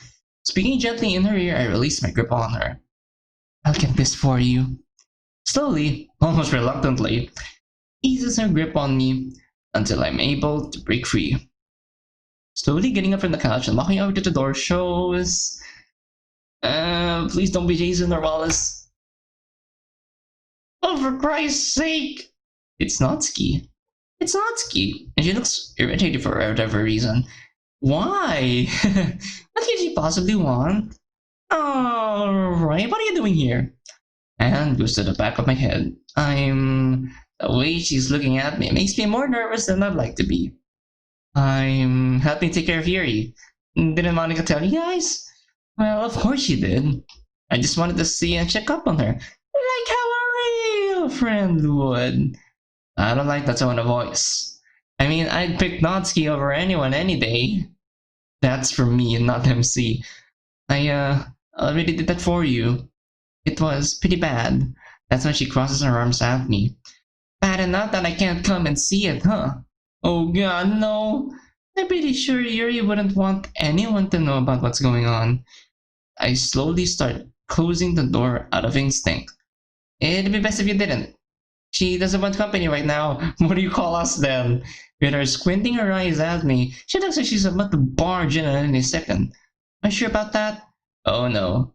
Speaking gently in her ear, I release my grip on her. I'll get this for you. Slowly, almost reluctantly, eases her grip on me until I'm able to break free. Slowly getting up from the couch and walking over to the door shows... please don't be Jason or Wallace. Oh, for Christ's sake! It's Natsuki. It's Natsuki, and she looks irritated for whatever reason. Why? What could she possibly want? Alright, what are you doing here? And goes to the back of my head. The way she's looking at me makes me more nervous than I'd like to be. I'm helping take care of Yuri. Didn't Monica tell you guys? Well, of course she did. I just wanted to see and check up on her. Like how a real friend would. I don't like that tone of voice. I mean, I'd pick Natsuki over anyone any day. That's for me and not MC. I already did that for you. It was pretty bad. That's when she crosses her arms at me. Bad enough that I can't come and see it, huh? Oh god, no. I'm pretty sure Yuri wouldn't want anyone to know about what's going on. I slowly start closing the door out of instinct. It'd be best if you didn't. She doesn't want company right now. What do you call us then? With her squinting her eyes at me, she looks like she's about to barge in at any second. Are you sure about that? Oh no.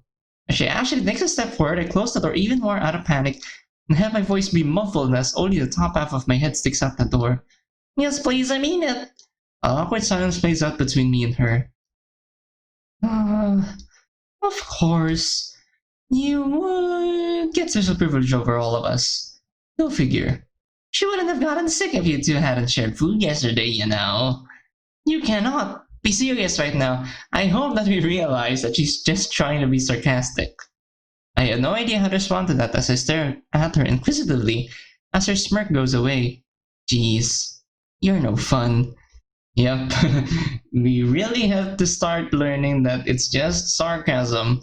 As she actually takes a step forward, I close the door even more out of panic and have my voice be muffled as only the top half of my head sticks out the door. Yes, please, I mean it. An awkward silence plays out between me and her. Of course. You would get special privilege over all of us. Go figure. She wouldn't have gotten sick if you two hadn't shared food yesterday, you know. You cannot be serious right now. I hope that we realize that she's just trying to be sarcastic. I had no idea how to respond to that as I stare at her inquisitively as her smirk goes away. Jeez, you're no fun. Yep, we really have to start learning that it's just sarcasm.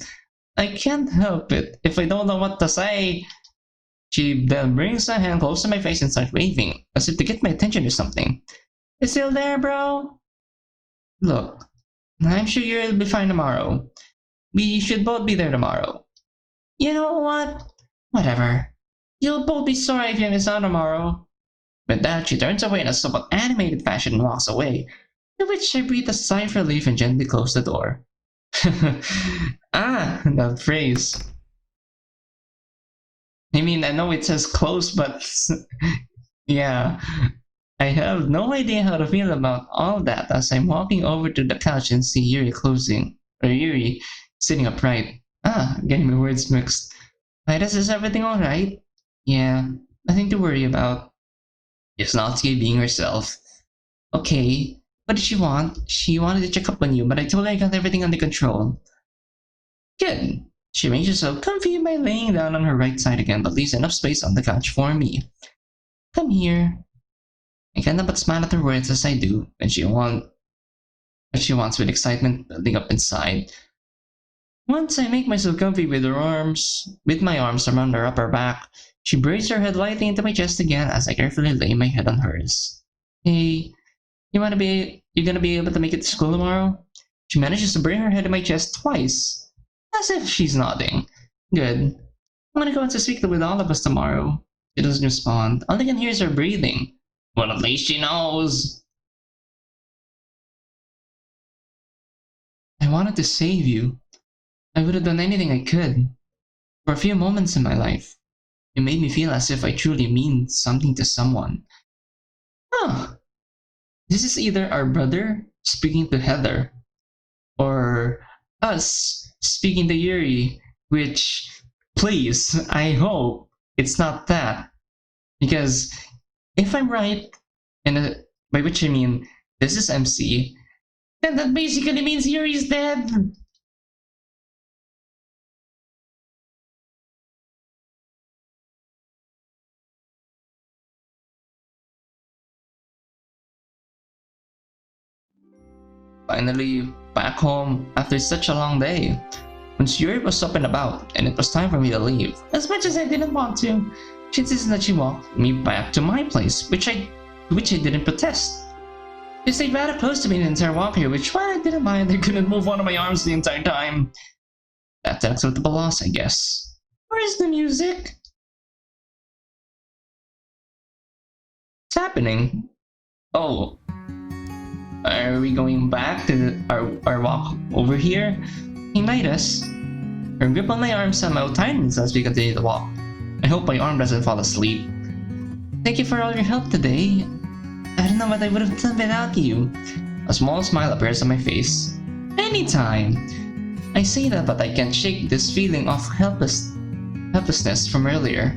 I can't help it if I don't know what to say. She then brings a hand close to my face and starts waving, as if to get my attention or something. You still there, bro? Look, I'm sure you'll be fine tomorrow. We should both be there tomorrow. You know what? Whatever. You'll both be sorry if you miss out tomorrow. With that, she turns away in a somewhat animated fashion and walks away, to which I breathe a sigh of relief and gently close the door. That phrase. I mean, I know it says close, but yeah. I have no idea how to feel about all that as I'm walking over to the couch and see Yuri sitting upright. Getting my words mixed. Midas, is everything alright? Yeah, nothing to worry about. It's Natsuki being herself. Okay, what did she want? She wanted to check up on you, but I told her I got everything under control. Good. She makes herself comfy by laying down on her right side again, but leaves enough space on the couch for me. Come here. I can't but smile at her words as I do, and she wants with excitement building up inside. Once I make myself comfy with my arms around her upper back, she braids her head lightly into my chest again as I carefully lay my head on hers. Hey, you gonna be able to make it to school tomorrow? She manages to bring her head in my chest twice, as if she's nodding. Good. I'm gonna go into speak with all of us tomorrow. She doesn't respond. All I can hear is her breathing. Well, at least she knows. I wanted to save you. I would have done anything I could. For a few moments in my life, it made me feel as if I truly mean something to someone. This is either our brother speaking to Heather, or us speaking to Yuri, which, please, I hope it's not that. Because if I'm right, and by which I mean this is MC, then that basically means Yuri's dead. Finally, back home after such a long day. Once Yuri was up and about, and it was time for me to leave, as much as I didn't want to, she insisted that she walk me back to my place, which I didn't protest. She stayed rather close to me the entire walk here, which while I didn't mind, I couldn't move one of my arms the entire time. That's an acceptable loss, I guess. Where's the music? What's happening? Oh. Are we going back to our walk over here? He might us. Her grip on my arm somehow tightens as we continue to walk. I hope my arm doesn't fall asleep. Thank you for all your help today. I don't know what I would have done without you. A small smile appears on my face. Anytime! I say that, but I can't shake this feeling of helplessness from earlier.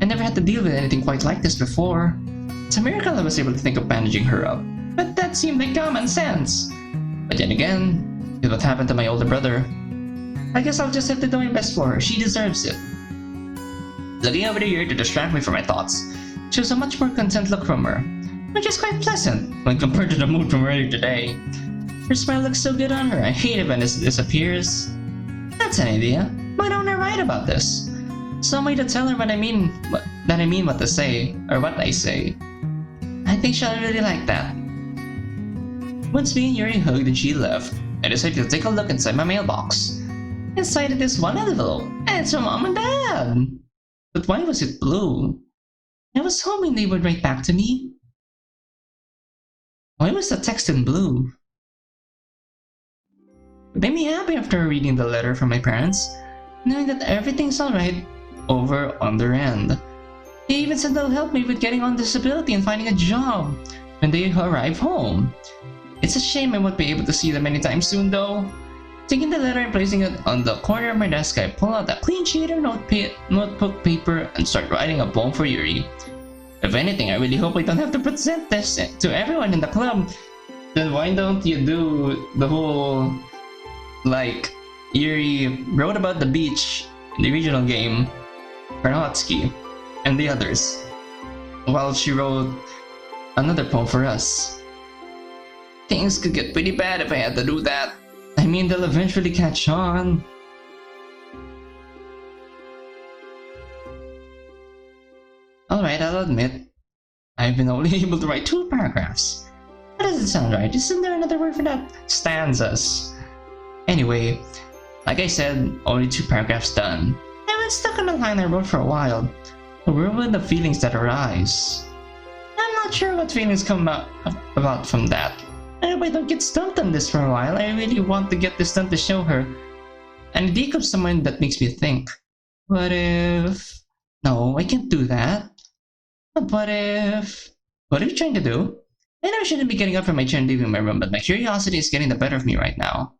I never had to deal with anything quite like this before. It's a miracle I was able to think of bandaging her up. But that seemed like common sense. But then again, with what happened to my older brother, I guess I'll just have to do my best for her. She deserves it. Looking over to Yuri to distract me from my thoughts, shows a much more content look from her, which is quite pleasant when compared to the mood from earlier today. Her smile looks so good on her. I hate it when it disappears. That's an idea. Why don't I write about this? Some way to tell her what I mean what to say, or what I say. I think she'll really like that. Once me and Yuri hugged and she left, I decided to take a look inside my mailbox. Inside it is one envelope, and it's from Mom and Dad! But why was it blue? I was hoping they would write back to me. Why was the text in blue? It made me happy after reading the letter from my parents, knowing that everything's alright over on their end. They even said they'll help me with getting on disability and finding a job when they arrive home. It's a shame I won't be able to see them anytime soon though. Taking the letter and placing it on the corner of my desk, I pull out a clean sheet of notebook paper and start writing a poem for Yuri. If anything, I really hope I don't have to present this to everyone in the club. Then why don't you do the whole, like, Yuri wrote about the beach in the regional game, Karnotski, and the others, while she wrote another poem for us. Things could get pretty bad if I had to do that. I mean, they'll eventually catch on. Alright, I'll admit, I've been only able to write 2 paragraphs. That doesn't sound right. Isn't there another word for that? Stanzas. Anyway, like I said, only 2 paragraphs done. I've been stuck on a line I wrote for a while. A whirlwind of feelings that arise. I'm not sure what feelings come about from that. I hope I don't get stumped on this for a while. I really want to get this done to show her. And the of someone that makes me think. What if... No, I can't do that. But what if... What are you trying to do? I know I shouldn't be getting up from my chair and leaving my room, but my curiosity is getting the better of me right now.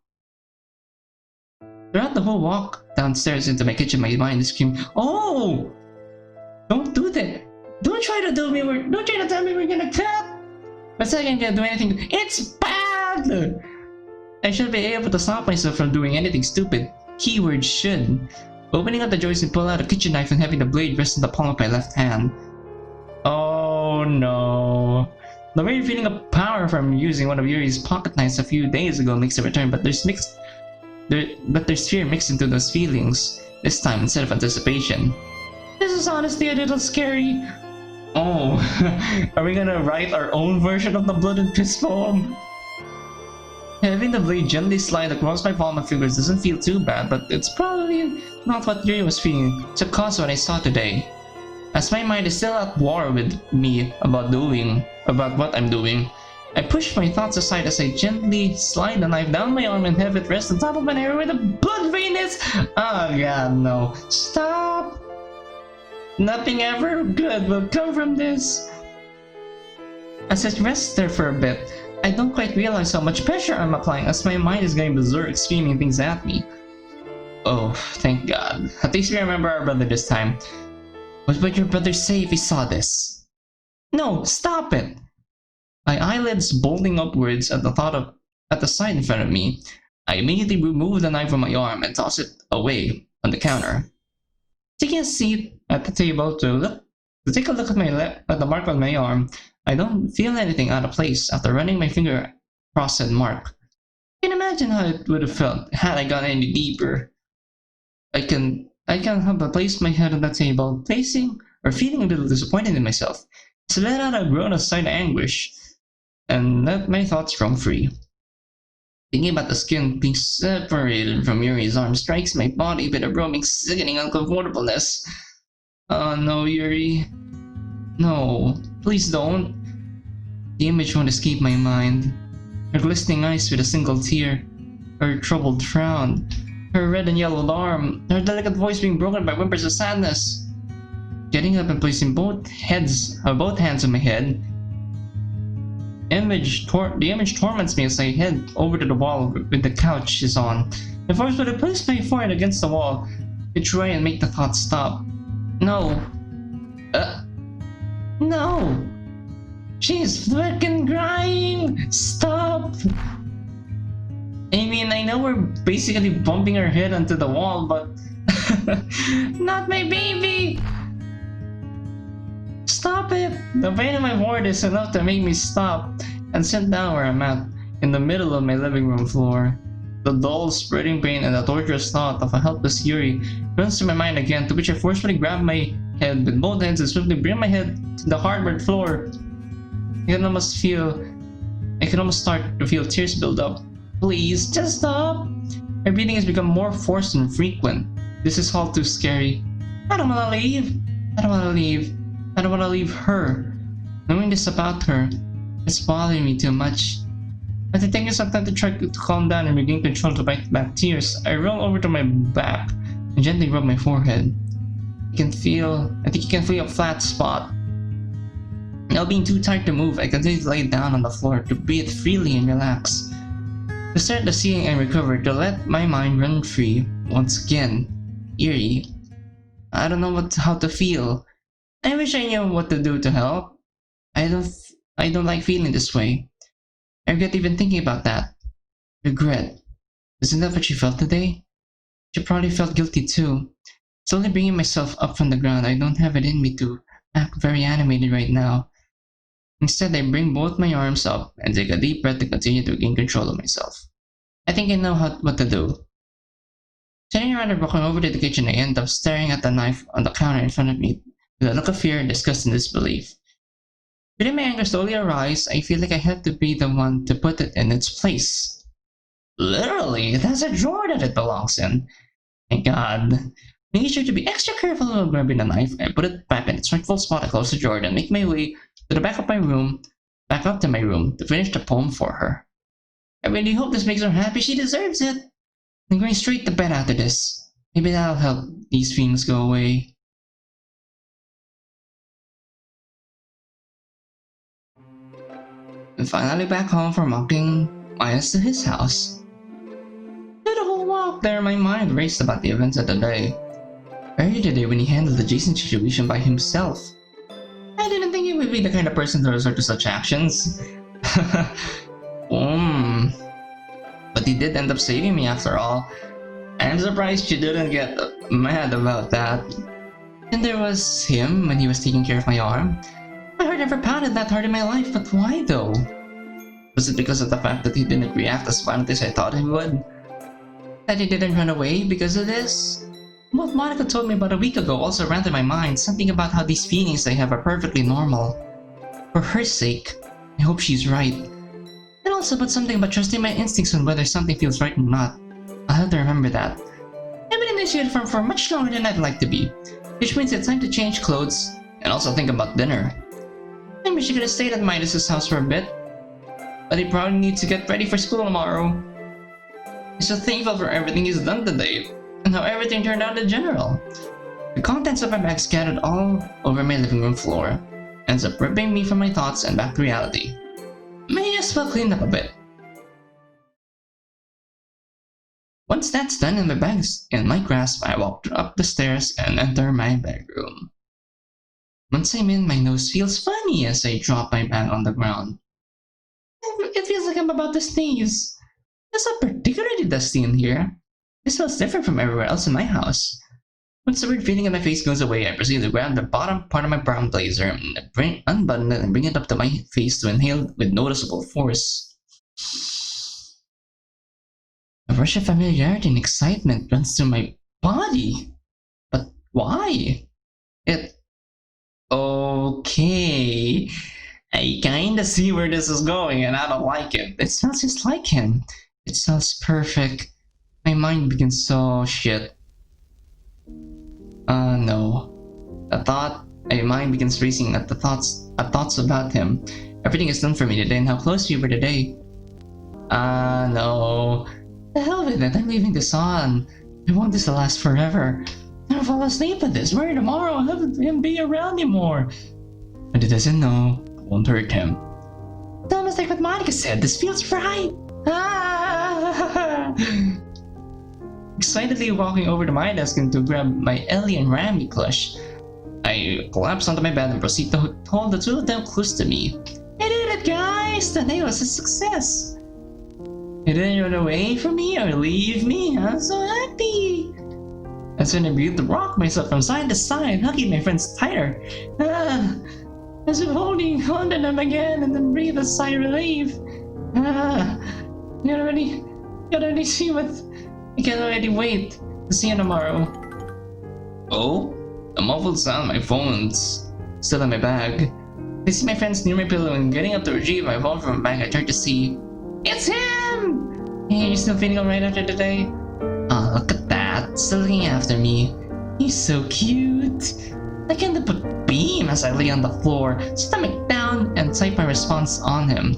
Throughout the whole walk downstairs into my kitchen, my mind is screaming, "Oh! Don't do that! Don't try to tell me we're gonna cut! But I can't do anything. It's bad! I should be able to stop myself from doing anything stupid. Keyword should. Opening up the drawers and pull out a kitchen knife and having the blade rest in the palm of my left hand. Oh no. The weird feeling of power from using one of Yuri's pocket knives a few days ago makes a return, but there's fear mixed into those feelings, this time instead of anticipation. This is honestly a little scary. Oh, are we gonna write our own version of the Blood and Piss poem? Having the blade gently slide across my palm of fingers doesn't feel too bad, but it's probably not what Yuri was feeling to cause what I saw today. As my mind is still at war with me about what I'm doing, I push my thoughts aside as I gently slide the knife down my arm and have it rest on top of my area where the blood vein is. Oh god, no. Stop! Nothing ever good will come from this. As I rest there for a bit, I don't quite realize how much pressure I'm applying as my mind is going berserk, screaming things at me. Oh, thank God. At least we remember our brother this time. What would your brother say if he saw this? No, stop it! My eyelids bolting upwards at the sight in front of me, I immediately remove the knife from my arm and toss it away on the counter. Taking a seat at the table to take a look at the mark on my arm, I don't feel anything out of place after running my finger across said mark. I can imagine how it would have felt had I gone any deeper. I can have placed my head on the table, feeling a little disappointed in myself, to let out a groan of silent anguish, and let my thoughts roam free. Thinking about the skin being separated from Yuri's arm strikes my body with a roaming, sickening uncomfortableness. Oh no, Yuri. No, please don't. The image won't escape my mind. Her glistening eyes with a single tear, her troubled frown, her red and yellowed arm, her delicate voice being broken by whimpers of sadness. Getting up and placing both hands on my head, the image torments me as I head over to the wall with the couch is on. And forcefully I place my forehead against the wall to try and make the thoughts stop. No. No! She's fucking crying! Stop! I mean, I know we're basically bumping her head onto the wall, but... Not my baby! Stop Stop it! The pain in my forehead is enough to make me stop and sit down where I'm at, in the middle of my living room floor. The dull, spreading pain and the torturous thought of a helpless Yuri runs through my mind again, to which I forcefully grab my head with both hands and swiftly bring my head to the hardwood floor. I can almost start to feel tears build up. Please, just stop! My breathing has become more forced and frequent. This is all too scary. I don't wanna leave. I don't wanna leave. I don't wanna leave her. Knowing this about her, it's bothering me too much. After taking some time to try to calm down and regain control to fight back tears, I roll over to my back and gently rub my forehead. I think you can feel a flat spot. Now being too tired to move, I continue to lay down on the floor to breathe freely and relax. To start the seeing and recover, to let my mind run free once again. Eerie. I don't know how to feel. I wish I knew what to do to help. I don't like feeling this way. I regret even thinking about that. Regret. Isn't that what she felt today? She probably felt guilty too. Slowly bringing myself up from the ground, I don't have it in me to act very animated right now. Instead, I bring both my arms up and take a deep breath to continue to gain control of myself. I think I know what to do. Turning around and walking over to the kitchen, I end up staring at the knife on the counter in front of me with a look of fear, disgust, and disbelief. Feeling my anger slowly arise, I feel like I have to be the one to put it in its place. Literally, that's a drawer that it belongs in. Thank God. Making sure to be extra careful while grabbing the knife, I put it back in its rightful spot and close the drawer and make my way to the back up to my room to finish the poem for her. I really hope this makes her happy. She deserves it. I'm going straight to bed after this. Maybe that'll help these feelings go away. And finally back home from walking Midas to his house. Through the whole walk there, my mind raced about the events of the day. Earlier today when he handled the Jason situation by himself. I didn't think he would be the kind of person to resort to such actions. But he did end up saving me after all. I'm surprised you didn't get mad about that. And there was him when he was taking care of my arm. My heart never pounded that hard in my life, but why though? Was it because of the fact that he didn't react as violently as I thought he would? That he didn't run away because of this? What Monica told me about a week ago also ran through my mind, something about how these feelings I have are perfectly normal. For her sake, I hope she's right. And also about something about trusting my instincts on whether something feels right or not. I'll have to remember that. I've been in this uniform for much longer than I'd like to be, which means it's time to change clothes and also think about dinner. I wish I could have stayed at Midas's house for a bit, but he probably needs to get ready for school tomorrow. I'm so thankful for everything he's done today, and how everything turned out in general. The contents of my bag scattered all over my living room floor ends up ripping me from my thoughts and back to reality. May as well clean up a bit. Once that's done and my bag's in my grasp, I walk up the stairs and enter my bedroom. Once I'm in, my nose feels funny as I drop my bag on the ground. It feels like I'm about to sneeze. It's not particularly dusty in here. It smells different from everywhere else in my house. Once the weird feeling in my face goes away, I proceed to grab the bottom part of my brown blazer and unbutton it and bring it up to my face to inhale with noticeable force. A rush of familiarity and excitement runs through my body. But why? Okay. I kinda see where this is going and I don't like it. It smells just like him. It smells perfect. My mind begins so shit. No. My mind begins racing at thoughts about him. Everything is done for me today and how close we were today. No. The hell with it, I'm leaving this on. I want this to last forever. I'll fall asleep with this. Where tomorrow I'll have him be around anymore. But he doesn't know. I won't hurt him. It's almost like what Monica said. This feels right. Excitedly walking over to my desk and to grab my Ellie and Rami plush, I collapse onto my bed and proceed to hold the two of them close to me. I did it, guys! The day was a success! You didn't run away from me or leave me. I'm so happy! That's when I began to rock myself from side to side, hugging my friends tighter. as if holding on to them again and then breathe a sigh of relief. Ah, you already see what. I can already wait to see you tomorrow. Oh? The muffled sound my phone's still in my bag. I see my friends near my pillow and getting up to retrieve my phone from my bag. I turn to see. It's him! Hey, you still feeling alright after today? Oh, look at that. Still looking after me. He's so cute. I can't help but beam as I lay on the floor, stomach down, and type my response on him.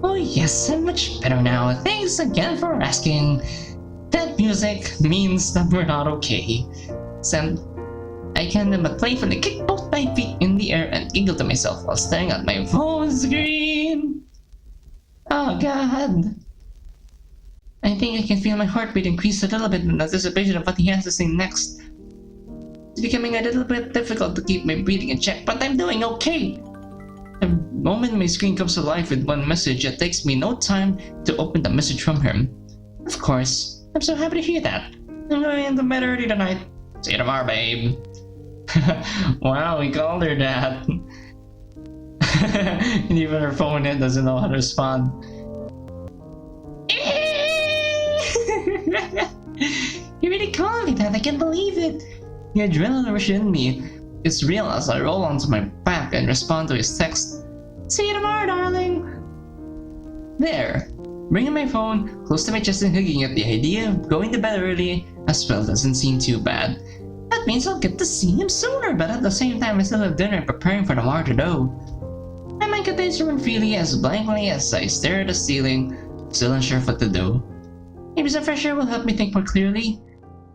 Oh yes, I'm much better now. Thanks again for asking. That music means that we're not okay. Sam, I can't help but playfully kick both my feet in the air and giggle to myself while staring at my phone screen. Oh god. I think I can feel my heartbeat increase a little bit in anticipation of what he has to say next. It's becoming a little bit difficult to keep my breathing in check, but I'm doing okay. The moment my screen comes to life with one message, it takes me no time to open the message from him. Of course, I'm so happy to hear that. I'm going to bed early tonight. See you tomorrow, babe. Wow, we called her that. And even her phone doesn't know how to respond. You really called me that, I can't believe it. The adrenaline rush in me is real as I roll onto my back and respond to his text. See you tomorrow, darling. There, bringing my phone close to my chest and hugging it, the idea of going to bed early as well doesn't seem too bad. That means I'll get to see him sooner, but at the same time I still have dinner preparing for tomorrow to do. My mind continues to run freely as blankly as I stare at the ceiling, still unsure of what to do. Maybe some fresh air will help me think more clearly.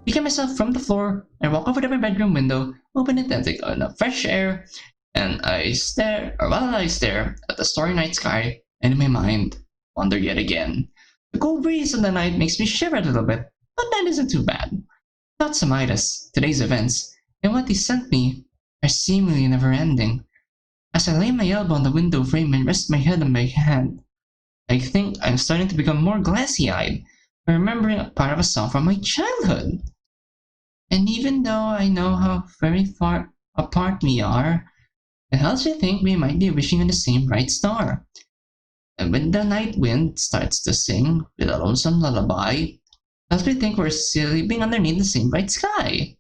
Picking myself from the floor, I walk over to my bedroom window, open it and take in fresh air, and while I stare at the starry night sky, and in my mind, wonder yet again. The cold breeze of the night makes me shiver a little bit, but that isn't too bad. Thoughts of Midas, today's events, and what he sent me are seemingly never-ending. As I lay my elbow on the window frame and rest my head on my hand, I think I'm starting to become more glassy-eyed, remembering a part of a song from my childhood. And even though I know how very far apart we are, it helps me think we might be wishing on the same bright star. And when the night wind starts to sing with a lonesome lullaby, it helps me think we're sleeping underneath the same bright sky.